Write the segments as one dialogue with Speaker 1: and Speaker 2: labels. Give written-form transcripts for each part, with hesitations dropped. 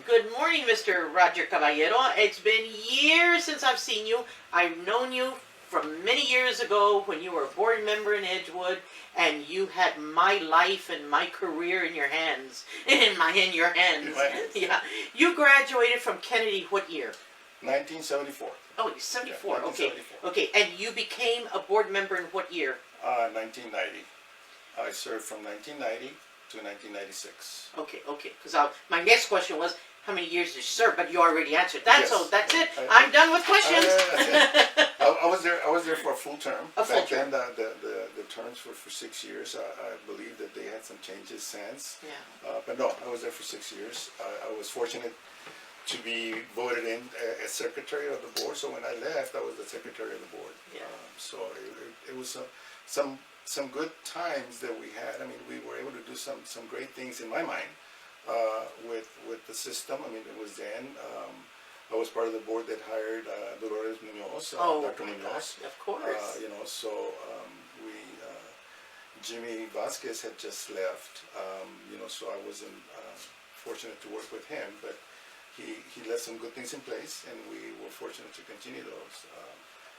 Speaker 1: Good morning, Mr. Roger Caballero. It's been years since I've seen you. I've known you from many years ago when you were a board member in Edgewood, and you had my life and my career in your hands. In your hands. Yeah. You graduated from Kennedy what year?
Speaker 2: 1974.
Speaker 1: Oh, you're 74.
Speaker 2: Yeah, 1974.
Speaker 1: Okay. And you became a board member in what year?
Speaker 2: 1990. I served from 1990 to 1996.
Speaker 1: Okay. Because my next question was, how many years did you serve? But you already answered that,
Speaker 2: Yes.
Speaker 1: so that's it. I'm done with questions.
Speaker 2: I was there for a full term.
Speaker 1: Back
Speaker 2: then, the terms were for 6 years. I believe that they had some changes since.
Speaker 1: Yeah.
Speaker 2: But no, I was there for 6 years. I was fortunate to be voted in as secretary of the board. So when I left, I was the secretary of the board.
Speaker 1: Yeah.
Speaker 2: So it was some good times that we had. I mean, we were able to do some great things in my mind with the system. I mean, it was then. I was part of the board that hired Dolores Munoz, Dr. Munoz.
Speaker 1: Of course.
Speaker 2: Jimmy Vasquez had just left. So I wasn't fortunate to work with him, but he left some good things in place, and we were fortunate to continue those.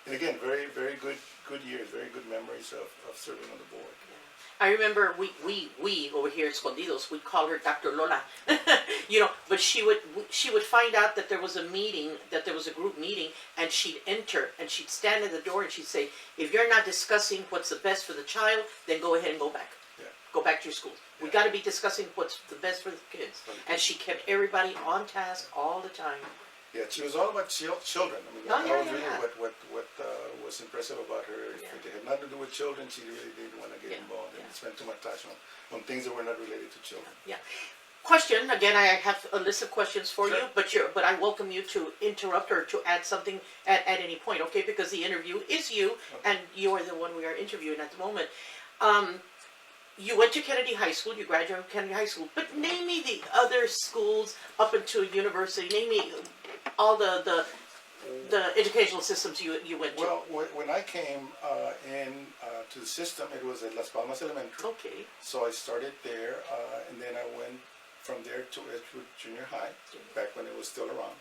Speaker 2: And again, very, very good years, very good memories of serving on the board.
Speaker 1: I remember we over here at Escondidos, we call her Dr. Lola, but she would find out that there was a meeting, that there was a group meeting, and she'd enter and she'd stand at the door and she'd say, if you're not discussing what's the best for the child, then go ahead and go back.
Speaker 2: Yeah.
Speaker 1: Go back to your school. We got to be discussing what's the best for the kids. And she kept everybody on task all the time.
Speaker 2: Yeah, she was all about children. I mean, that was really what was impressive about her.
Speaker 1: Yeah.
Speaker 2: If it had nothing to do with children, she really didn't want to get involved and spend too much time on things that were not related to children.
Speaker 1: Yeah. Question, again, I have a list of questions for
Speaker 2: Sure.
Speaker 1: you, but I welcome you to interrupt or to add something at any point, okay? Because the interview is you, and you are the one we are interviewing at the moment. You went to Kennedy High School, you graduated from Kennedy High School, but name me the other schools up into university. Name me all the educational systems you went to.
Speaker 2: Well, when I came to the system, it was at Las Palmas Elementary.
Speaker 1: Okay.
Speaker 2: So I started there, and then I went from there to Edgewood Junior High, back when it was still around.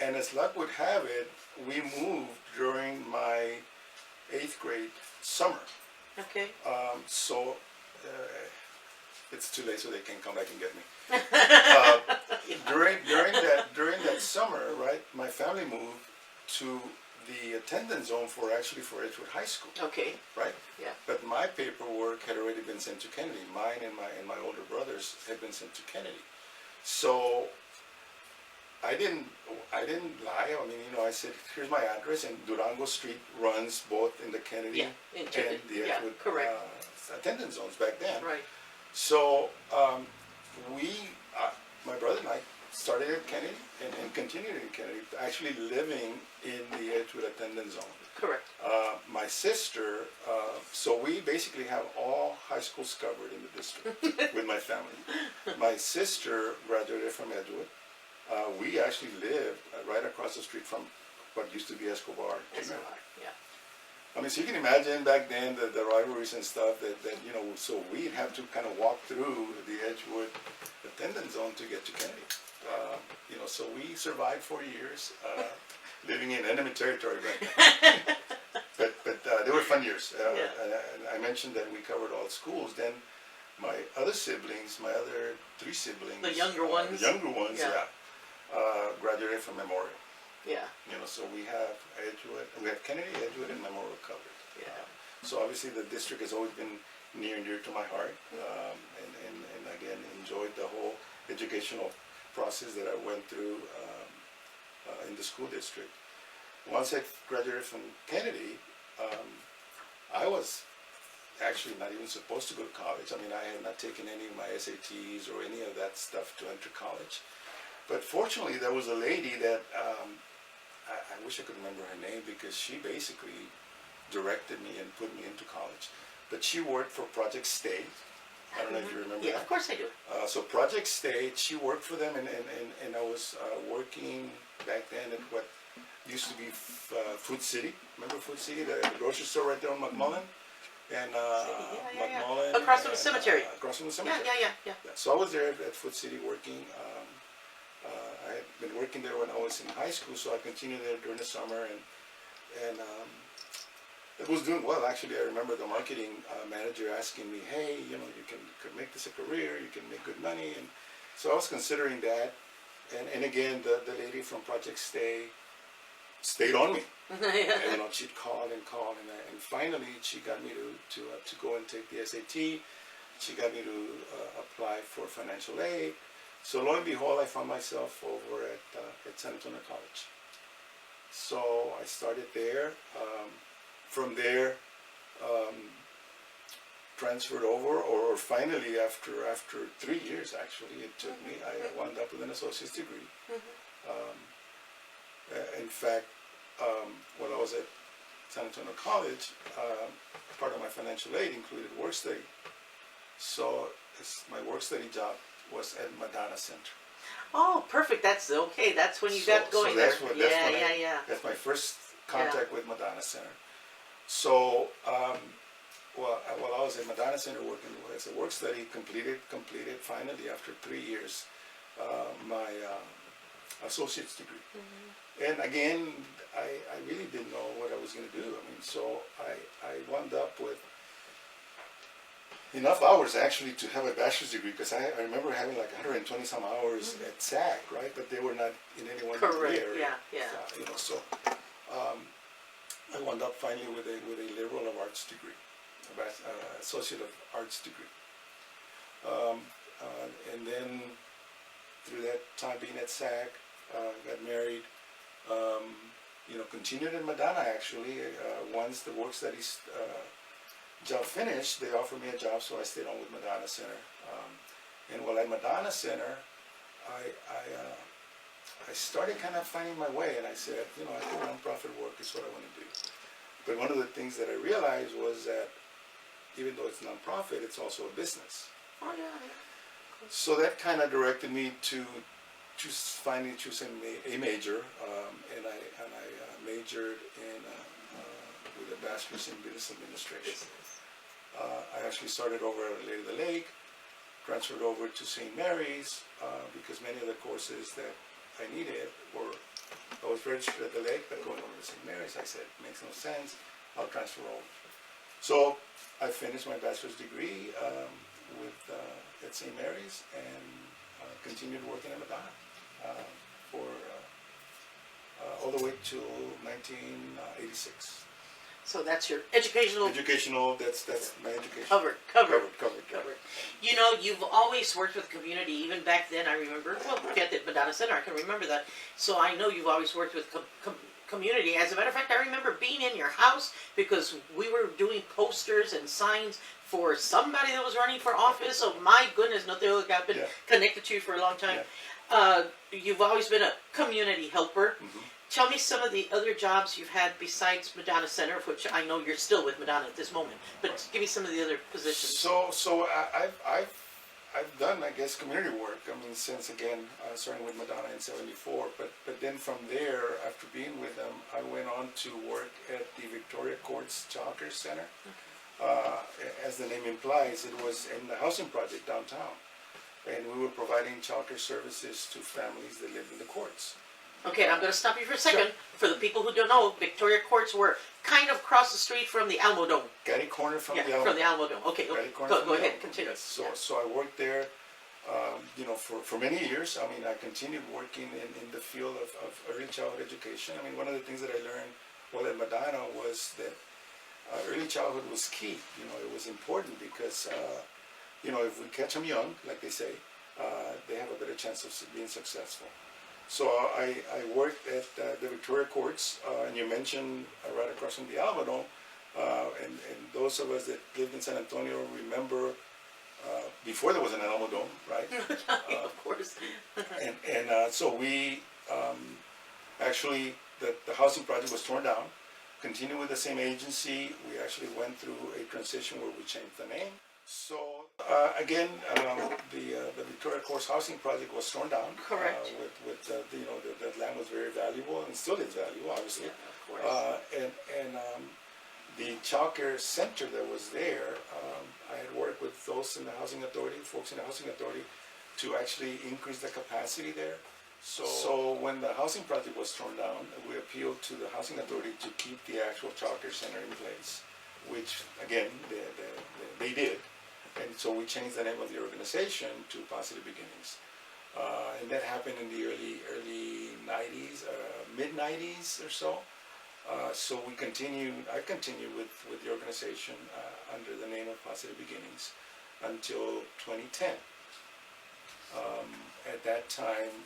Speaker 2: And as luck would have it, we moved during my 8th grade summer.
Speaker 1: Okay.
Speaker 2: It's too late, so they can come back and get me. During that summer, right, my family moved to the attendance zone for Edgewood High School.
Speaker 1: Okay.
Speaker 2: Right.
Speaker 1: Yeah.
Speaker 2: But my paperwork had already been sent to Kennedy. Mine and my older brothers had been sent to Kennedy. So I didn't lie. I mean, I said, here's my address, and Durango Street runs both in the Kennedy and the Edgewood attendance zones back then.
Speaker 1: Right.
Speaker 2: So my brother and I started at Kennedy and continued in Kennedy, actually living in the Edgewood attendance zone.
Speaker 1: Correct.
Speaker 2: My sister, so we basically have all high schools covered in the district with my family. My sister graduated from Edgewood. We actually lived right across the street from what used to be Escobar.
Speaker 1: Yeah.
Speaker 2: I mean, so you can imagine back then the rivalries and stuff that so we'd have to kind of walk through the Edgewood attendance zone to get to Kennedy. So we survived 4 years living in enemy territory back then. but they were fun years. I mentioned that we covered all schools. Then my other 3 siblings,
Speaker 1: the younger ones,
Speaker 2: graduated from Memorial.
Speaker 1: Yeah.
Speaker 2: So we have Edgewood, we have Kennedy, Edgewood, and Memorial covered.
Speaker 1: Yeah.
Speaker 2: So obviously the district has always been near and dear to my heart, and again enjoyed the whole educational process that I went through in the school district. Once I graduated from Kennedy, I was actually not even supposed to go to college. I mean, I had not taken any of my SATs or any of that stuff to enter college. But fortunately, there was a lady that I wish I could remember her name, because she basically directed me and put me into college. But she worked for Project State. I don't know if you remember that.
Speaker 1: Yeah, of course I do.
Speaker 2: So Project State, she worked for them, and I was working back then at what used to be Food City. Remember Food City, the grocery store right there on McMullen? And McMullen.
Speaker 1: Across from the cemetery.
Speaker 2: Across from the cemetery.
Speaker 1: Yeah.
Speaker 2: So I was there at Food City working. been working there when I was in high school, so I continued there during the summer, and it was doing well. Actually, I remember the marketing manager asking me, "Hey, you know, you could make this a career. You can make good money." And so I was considering that. And again, the lady from Project stayed on me.
Speaker 1: Yeah.
Speaker 2: And, you know, she'd call and call, and finally she got me to go and take the SAT. She got me to apply for financial aid. So lo and behold, I found myself over at San Antonio College. So I started there. From there, transferred over, or finally after 3 years, actually, it took me. I wound up with an associate's degree. In fact, when I was at San Antonio College, part of my financial aid included work study. So my work study job was at Madonna Center.
Speaker 1: Oh, perfect. That's okay. That's when you got going
Speaker 2: so that's
Speaker 1: there.
Speaker 2: What, that's
Speaker 1: Yeah,
Speaker 2: when
Speaker 1: yeah, yeah.
Speaker 2: That's my first contact with Madonna Center. So, while I was at Madonna Center working as a work study, completed finally after 3 years my associate's degree. And again, I really didn't know what I was going to do. I mean, so I wound up with enough hours actually to have a bachelor's degree, because I remember having like 120 some hours at SAC, right? But they were not in any one
Speaker 1: Correct.
Speaker 2: area.
Speaker 1: Yeah.
Speaker 2: You know, so I wound up finally with a liberal of arts degree, associate of arts degree, and then through that time being at SAC, got married. You know, continued in Madonna actually. Once the work studies job finished, they offered me a job, so I stayed on with Madonna Center. And while at Madonna Center, I started kind of finding my way, and I said, you know, I think nonprofit work is what I want to do. But one of the things that I realized was that even though it's nonprofit, it's also a business.
Speaker 1: Oh, yeah.
Speaker 2: So that kind of directed me to finally choosing a major, and I majored in with a bachelor's in business administration. I actually started over at Lady of the Lake, transferred over to St. Mary's because many of the courses that I needed were, I was registered at the Lake, but going over to St. Mary's, I said, makes no sense, I'll transfer over. So I finished my bachelor's degree at St. Mary's and continued working at Madonna for all the way till 1986.
Speaker 1: So that's your educational.
Speaker 2: That's my education.
Speaker 1: Covered.
Speaker 2: Covered.
Speaker 1: You know, you've always worked with community. Even back then, I remember. Well, at the Madonna Center, I can remember that. So I know you've always worked with community. As a matter of fact, I remember being in your house because we were doing posters and signs for somebody that was running for office. So my goodness, I've been connected to you for a long time.
Speaker 2: Yeah.
Speaker 1: You've always been a community helper.
Speaker 2: Mm-hmm.
Speaker 1: Tell me some of the other jobs you've had besides Madonna Center, which I know you're still with Madonna at this moment. But give me some of the other positions.
Speaker 2: So I've done, I guess, community work. I mean, since again starting with Madonna in '74. But then from there, after being with them, I went on to work at the Victoria Courts Child Care Center. As the name implies, it was in the housing project downtown, and we were providing child care services to families that lived in the courts.
Speaker 1: Okay, I'm going to stop you for a second.
Speaker 2: Sure.
Speaker 1: For the people who don't know, Victoria Courts were kind of across the street from the Alamo Dome.
Speaker 2: Catty corner from the Alamo.
Speaker 1: From the Alamo Dome. Okay, go ahead, continue.
Speaker 2: Yes. So I worked there, for many years. I mean, I continued working in the field of early childhood education. I mean, one of the things that I learned while at Madonna was that early childhood was key. You know, it was important because, if we catch them young, like they say, they have a better chance of being successful. So I worked at the Victoria Courts, and you mentioned right across from the Alamo Dome, and those of us that lived in San Antonio remember before there was an Alamo Dome, right?
Speaker 1: Of course.
Speaker 2: So we actually, the housing project was torn down, continued with the same agency. We actually went through a transition where we changed the name. So again, the Victoria Courts housing project was torn down.
Speaker 1: Correct.
Speaker 2: The land was very valuable and still is valuable, obviously.
Speaker 1: Yeah, of course.
Speaker 2: And the child care center that was there, I had worked with those in the housing authority, folks in the housing authority, to actually increase the capacity there. So when the housing project was torn down, we appealed to the housing authority to keep the actual child care center in place, which again they did, and so we changed the name of the organization to Positive Beginnings, and that happened in the early '90s, mid '90s or so. So I continued with the organization under the name of Positive Beginnings until 2010. At that time,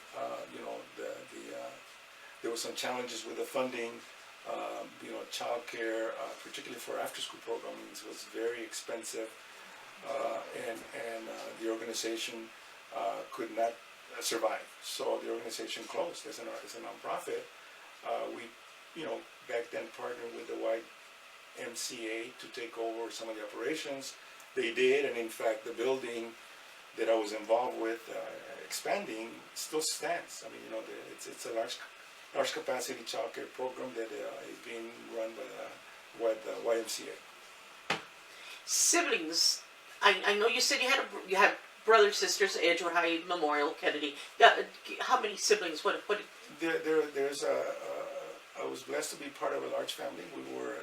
Speaker 2: there were some challenges with the funding. Childcare, particularly for after-school programming, was very expensive, and the organization could not survive. So the organization closed as a nonprofit. We, back then partnered with the YMCA to take over some of the operations. They did, and in fact, the building that I was involved with expanding still stands. I mean, it's a large capacity childcare program that is being run by the YMCA.
Speaker 1: Siblings, I know you said you had brothers, sisters, Edgewood High, Memorial, Kennedy. Yeah, how many siblings? What?
Speaker 2: I was blessed to be part of a large family.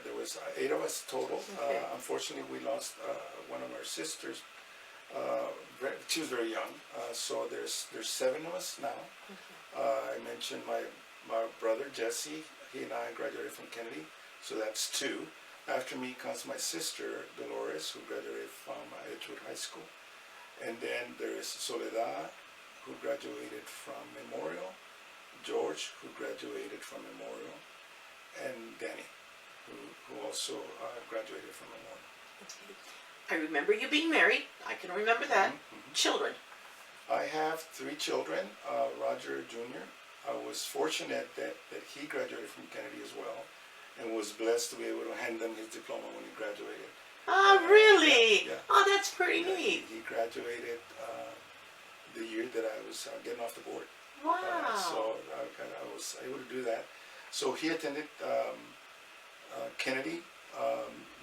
Speaker 2: There was 8 of us total.
Speaker 1: Okay.
Speaker 2: Unfortunately, we lost one of our sisters. She was very young. So there's 7 of us now. I mentioned my brother Jesse. He and I graduated from Kennedy, so that's 2. After me comes my sister Dolores, who graduated from Edgewood High School, and then there is Soledad, who graduated from Memorial, George, who graduated from Memorial, and Danny, who also graduated from Memorial.
Speaker 1: I remember you being married. I can remember that.
Speaker 2: Mm-hmm.
Speaker 1: Children.
Speaker 2: I have 3 children. Roger Jr. I was fortunate that he graduated from Kennedy as well, and was blessed to be able to hand him his diploma when he graduated.
Speaker 1: Oh, really?
Speaker 2: Yeah.
Speaker 1: Oh, that's pretty neat.
Speaker 2: He graduated the year that I was getting off the board.
Speaker 1: Wow.
Speaker 2: So I was able to do that. So he attended Kennedy.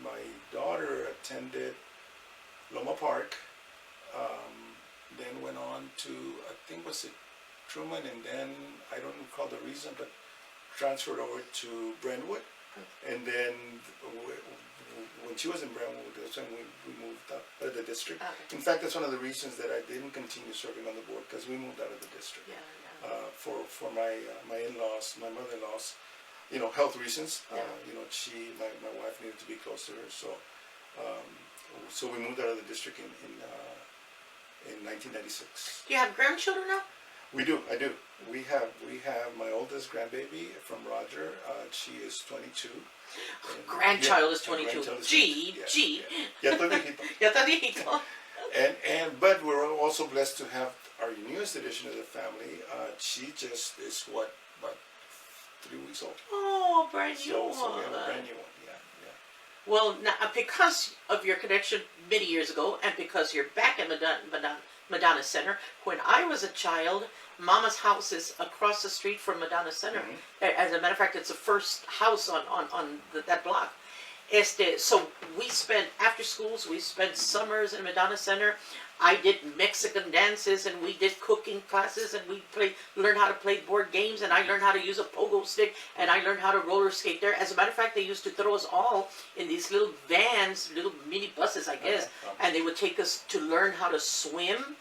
Speaker 2: My daughter attended Loma Park. Then went on to, I think was it Truman, and then I don't recall the reason, but transferred over to Brentwood. And then when she was in Brentwood, that's when we moved up out of the district.
Speaker 1: Okay.
Speaker 2: In fact, that's one of the reasons that I didn't continue serving on the board, because we moved out of the district.
Speaker 1: Yeah.
Speaker 2: For my in-laws, my mother-in-laws, health reasons.
Speaker 1: Yeah.
Speaker 2: My wife needed to be close to her, so we moved out of the district in 1996.
Speaker 1: Do you have grandchildren now?
Speaker 2: I do. We have my oldest grandbaby from Roger. She is 22.
Speaker 1: Grandchild is 22.
Speaker 2: Grandchild is
Speaker 1: Gee.
Speaker 2: 22. Ya estoy viejito.
Speaker 1: Ya está viejito.
Speaker 2: But we're also blessed to have our newest addition to the family. She just is about 3 weeks old.
Speaker 1: Oh, brand new
Speaker 2: So
Speaker 1: one.
Speaker 2: we have a brand new one. Yeah.
Speaker 1: Well, now, because of your connection many years ago, and because you're back at Madonna Center, when I was a child, Mama's house is across the street from Madonna Center.
Speaker 2: Mm-hmm.
Speaker 1: As a matter of fact, it's the first house on that block. So we spent, after schools, we spent summers in Madonna Center. I did Mexican dances, and we did cooking classes, and we learned how to play board games, and I learned how to use a pogo stick, and I learned how to roller skate there. As a matter of fact, they used to throw us all in these little vans, little mini buses, I guess, and they would take us to learn how to swim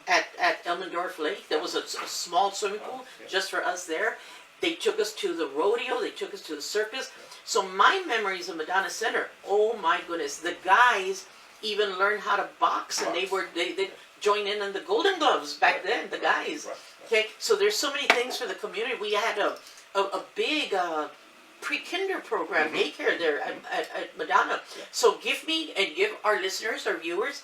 Speaker 1: at Elmendorf Lake. There was a small swimming pool just for us there. They took us to the rodeo. They took us to the circus. So my memories of Madonna Center, oh my goodness, the guys even learned how to box, and they joined in on the Golden Gloves back then, the guys. Okay, so there's so many things for the community. We had a big pre-kinder program, daycare there at Madonna. So give our listeners, our viewers,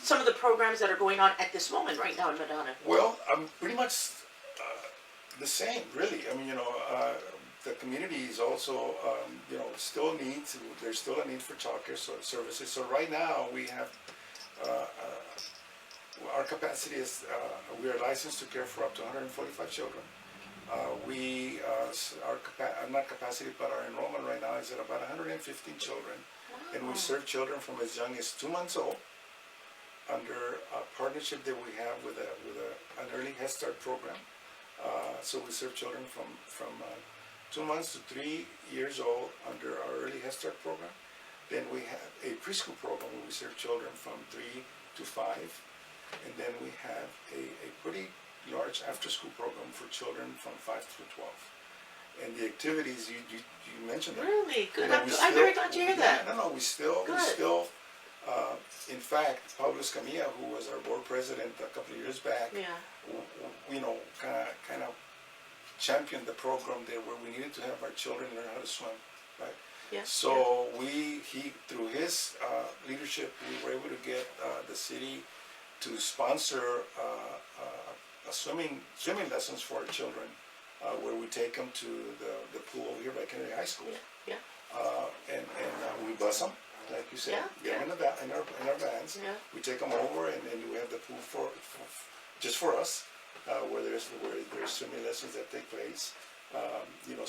Speaker 1: some of the programs that are going on at this moment right now in Madonna.
Speaker 2: Well, pretty much the same, really. I mean, the community is also, still needs. There's still a need for childcare services. So right now we have our capacity is we are licensed to care for up to 145 children. Not capacity, but our enrollment right now is at about 115 children, and we serve children from as young as 2 months old under a partnership that we have with an early Head Start program. So we serve children from 2 months to 3 years old under our early Head Start program. Then we have a preschool program where we serve children from 3 to 5. And then we have a pretty large after-school program for children from 5 to 12. And the activities you mentioned.
Speaker 1: Really good.
Speaker 2: You know,
Speaker 1: I'm very glad to hear that.
Speaker 2: No, we still, in fact, Pablo Escamilla, who was our board president a couple of years back,
Speaker 1: Yeah.
Speaker 2: you know, kind of championed the program there where we needed to have our children learn how to swim, right?
Speaker 1: Yeah.
Speaker 2: So through his leadership, we were able to get the city to sponsor swimming lessons for our children, where we take them to the pool over here by Kennedy High School.
Speaker 1: Yeah.
Speaker 2: And we bus them, like you said, get them in our vans.
Speaker 1: Yeah.
Speaker 2: We take them over, and we have the pool for just for us, where there's swimming lessons that take place. You know,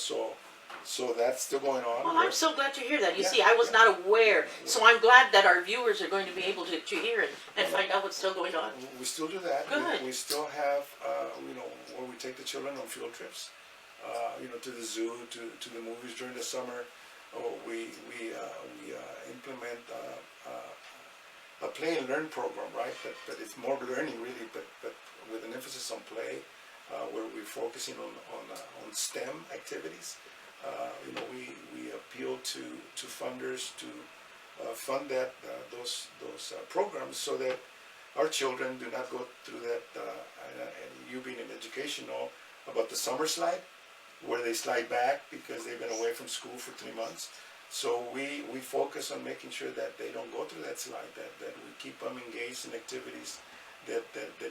Speaker 2: so that's still going on.
Speaker 1: Well, I'm so glad to hear that. You
Speaker 2: Yeah,
Speaker 1: see, I was
Speaker 2: yeah.
Speaker 1: not aware, so I'm glad that our viewers are going to be able to hear it and find out what's still going on.
Speaker 2: We still do that.
Speaker 1: Good.
Speaker 2: We still have, you know, where we take the children on field trips, you know, to the zoo, to the movies during the summer. We implement a play and learn program, right? But it's more learning really, but with an emphasis on play, where we're focusing on STEM activities. You know, we appeal to funders to fund those programs so that our children do not go through that. And you being in education know about the summer slide, where they slide back because they've been away from school for 3 months. So we focus on making sure that they don't go through that slide. That we keep them engaged in activities that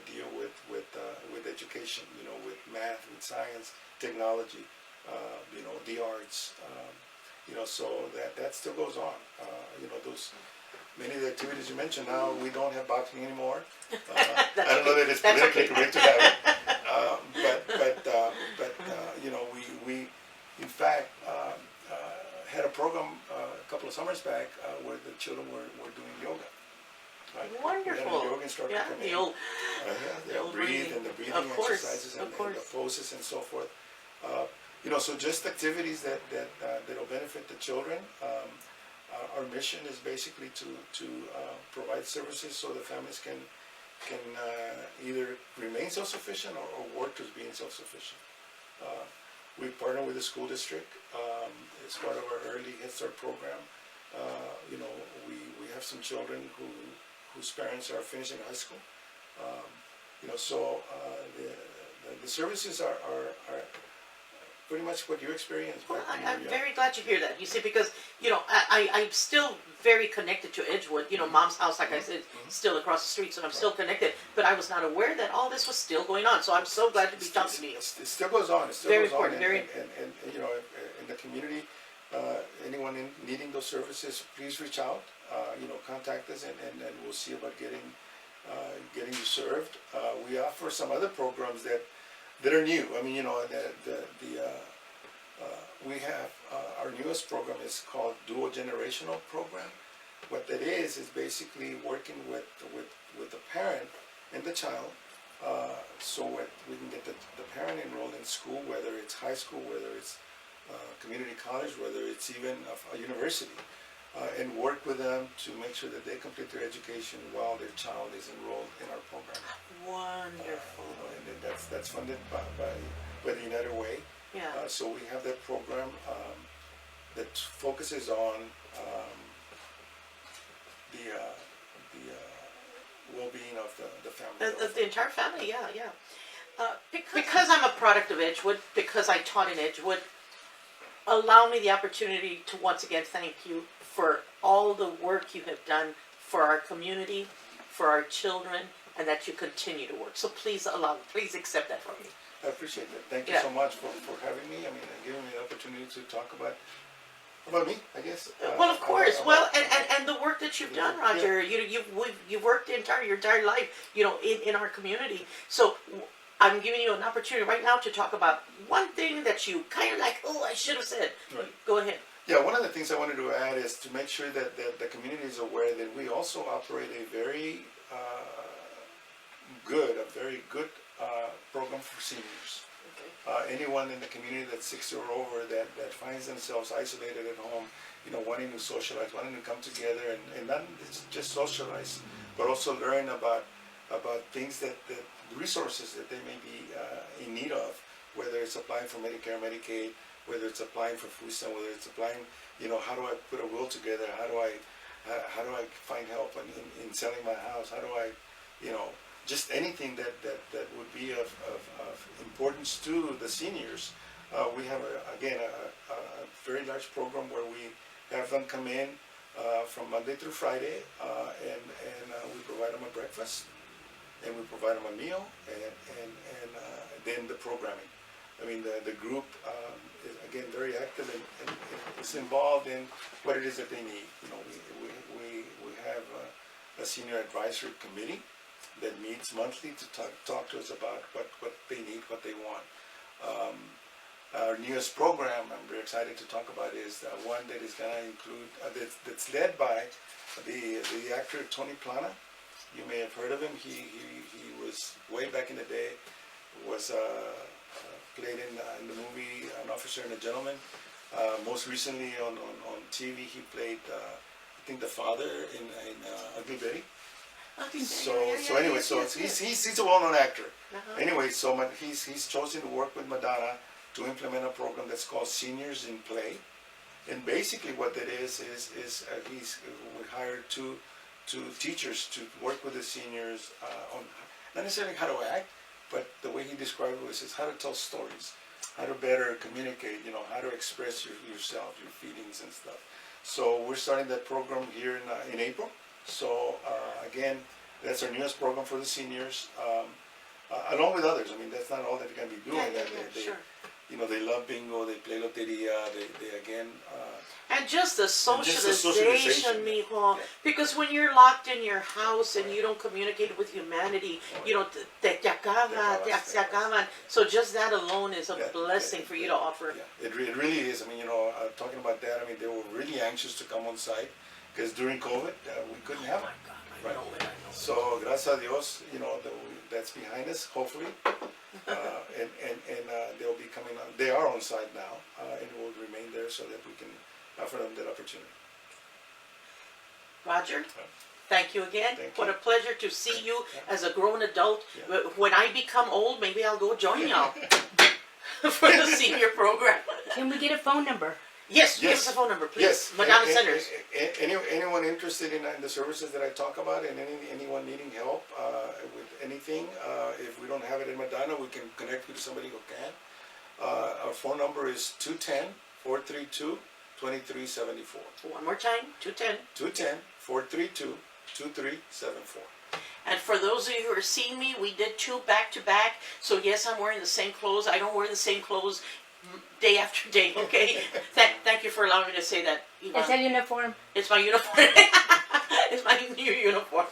Speaker 2: deal with education. You know, with math, with science, technology. You know, the arts, you know, so that still goes on. You know, those many of the activities you mentioned. Now we don't have boxing anymore. I don't know that it's politically correct to have it, but you know, we in fact had a program a couple of summers back where the children were doing yoga. Right?
Speaker 1: Wonderful.
Speaker 2: We had a yoga instructor come in. They'll breathe and the breathing exercises and the poses and so forth. You know, so just activities that'll benefit the children. Our mission is basically to provide services so the families can either remain self-sufficient or work towards being self-sufficient. We partner with the school district as part of our early Head Start program. You know, we have some children whose parents are finishing high school. You know, so the services are pretty much what you experienced.
Speaker 1: Well, I'm very glad to hear that. You see, because, you know, I'm still very connected to Edgewood. You know, Mom's house, like I said, still across the street, so I'm still connected. But I was not aware that all this was still going on. So I'm so glad to be talking to you.
Speaker 2: It still goes on. It still
Speaker 1: Very
Speaker 2: goes
Speaker 1: important.
Speaker 2: on.
Speaker 1: Very.
Speaker 2: And you know, in the community, anyone needing those services, please reach out. You know, contact us, and we'll see about getting you served. We offer some other programs that are new. I mean, you know, we have our newest program is called Dual Generational Program. What that is basically working with the parent and the child, so we can get the parent enrolled in school, whether it's high school, whether it's community college, whether it's even a university, and work with them to make sure that they complete their education while their child is enrolled in our program.
Speaker 1: Wonderful.
Speaker 2: And that's funded by the United Way.
Speaker 1: Yeah.
Speaker 2: So we have that program that focuses on the well-being of the family.
Speaker 1: The entire family, yeah. Because I'm a product of Edgewood, because I taught in Edgewood, allow me the opportunity to once again thank you for all the work you have done for our community, for our children, and that you continue to work. So please accept that from me.
Speaker 2: I appreciate that. Thank you so much for having me. I mean, giving me the opportunity to talk about me, I guess.
Speaker 1: Well, of course. Well, and the work that you've done, Roger.
Speaker 2: Yeah.
Speaker 1: You've worked your entire life, you know, in our community. So I'm giving you an opportunity right now to talk about one thing that you kind of like. Oh, I should have said.
Speaker 2: Right.
Speaker 1: Go ahead.
Speaker 2: Yeah, one of the things I wanted to add is to make sure that the community is aware that we also operate a very good program for seniors.
Speaker 1: Okay.
Speaker 2: Anyone in the community that's 60 or over that finds themselves isolated at home, wanting to socialize, wanting to come together and not just socialize, but also learn about things that resources that they may be in need of, whether it's applying for Medicare, Medicaid, whether it's applying for food stamp, whether it's applying, how do I put a will together? How do I find help in selling my house? How do I, just anything that would be of importance to the seniors. We have a very large program where we have them come in from Monday through Friday, and we provide them a breakfast, and we provide them a meal, and then the programming. I mean, the group is again very active and is involved in what it is that they need. We have a senior advisory committee that meets monthly to talk to us about what they need, what they want. Our newest program I'm very excited to talk about is one that is going to include, that's led by the actor Tony Plana. You may have heard of him. He was, way back in the day, was played in the movie An Officer and a Gentleman. Most recently on TV he played, I think, the father in Ugly Betty. So anyway, he's a well-known actor. Anyway, so he's chosen to work with Madonna to implement a program that's called Seniors in Play, and basically what that is we hired two teachers to work with the seniors on not necessarily how to act, but the way he described it was how to tell stories, how to better communicate, how to express yourself, your feelings and stuff. So we're starting that program here in April. So again, that's our newest program for the seniors, along with others. I mean, that's not all that they're going to be doing.
Speaker 1: Sure.
Speaker 2: They love bingo, they play loteria, they again.
Speaker 1: And just the socialization,
Speaker 2: socialization,
Speaker 1: mijo. Because when you're locked in your house and you don't communicate with humanity, te se acaban. So just that alone is a blessing for you to offer.
Speaker 2: Yeah, it really is. I mean, talking about that, I mean, they were really anxious to come on site because during COVID, we couldn't have them.
Speaker 1: I know it.
Speaker 2: So, gracias a Dios, that's behind us, hopefully. And they'll be coming on. They are on site now, and will remain there so that we can offer them that opportunity.
Speaker 1: Roger, thank you again.
Speaker 2: Thank
Speaker 1: What
Speaker 2: you.
Speaker 1: a pleasure to see you as a grown adult. When I become old, maybe I'll go join y'all for the senior program.
Speaker 3: Can we get a phone number?
Speaker 1: Yes, give us a phone number, please.
Speaker 2: Yes,
Speaker 1: Madonna Centers.
Speaker 2: Anyone interested in the services that I talk about, and anyone needing help with anything, if we don't have it in Madonna, we can connect with somebody who can. Our phone number is 210-432-2374.
Speaker 1: One more time,
Speaker 2: 210-432-2374.
Speaker 1: And for those of you who are seeing me, we did 2 back-to-back. So yes, I'm wearing the same clothes. I don't wear the same clothes day after day, okay? Thank you for allowing me to say that, Ivan.
Speaker 3: Is that uniform?
Speaker 1: It's my uniform. It's my new uniform.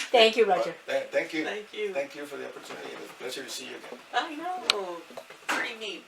Speaker 3: Thank you, Roger.
Speaker 2: Thank you.
Speaker 1: Thank you.
Speaker 2: Thank you for the opportunity. It's a pleasure to see you again.
Speaker 1: I know. Pretty neat.